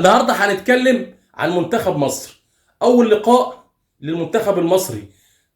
النهارده هنتكلم عن منتخب مصر. أول لقاء للمنتخب المصري،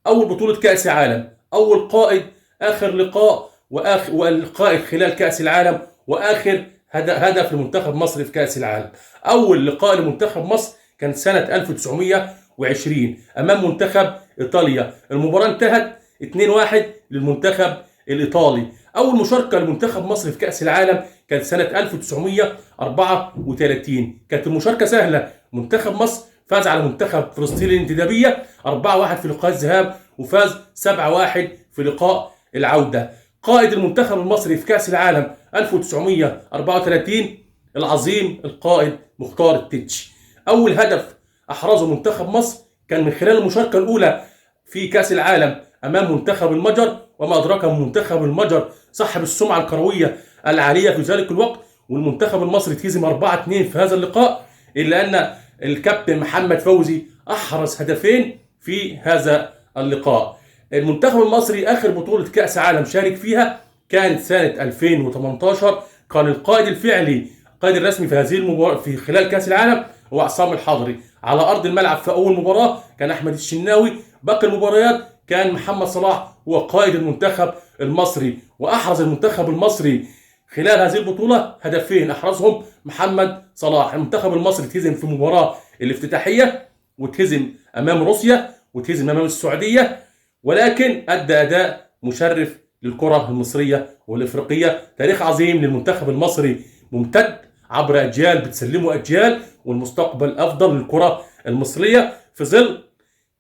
أول بطولة كأس عالم، أول قائد، آخر لقاء والقائد خلال كأس العالم، وآخر هدف لمنتخب مصر في كأس العالم. أول لقاء لمنتخب مصر كان سنة 1920 أمام منتخب إيطاليا. المباراة انتهت 2-1 للمنتخب الإيطالي. أول مشاركة لمنتخب مصر في كأس العالم كانت سنة 1934. كانت المشاركة سهلة. منتخب مصر فاز على منتخب فلسطين الانتدابية 4-1 في لقاء الذهاب، وفاز 7-1 في لقاء العودة. قائد المنتخب المصري في كأس العالم 1934 العظيم القائد مختار التتش. أول هدف أحرزه منتخب مصر كان من خلال المشاركة الأولى في كأس العالم أمام منتخب المجر، وما أدراك منتخب المجر صاحب السمعة الكروية العالية في ذلك الوقت. والمنتخب المصري اتهزم 4-2 في هذا اللقاء، إلا أن الكابتن محمد فوزي أحرز هدفين في هذا اللقاء. المنتخب المصري آخر بطولة كأس عالم شارك فيها كانت سنة 2018. كان القائد الفعلي، القائد الرسمي في هذه المباراة في خلال كأس العالم هو عصام الحضري. على أرض الملعب في أول مباراة كان أحمد الشناوي. باقي المباريات كان محمد صلاح هو قائد المنتخب المصري، وأحرز المنتخب المصري خلال هذه البطولة هدفين أحرزهم محمد صلاح. المنتخب المصري اتهزم في المباراة الافتتاحية، واتهزم أمام روسيا، واتهزم أمام السعودية، ولكن أدى أداء مشرف للكرة المصرية والإفريقية. تاريخ عظيم للمنتخب المصري ممتد عبر أجيال بتسلمه أجيال، والمستقبل أفضل للكرة المصرية في ظل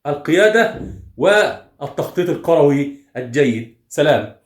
القيادة والتخطيط الكروي الجيد. سلام.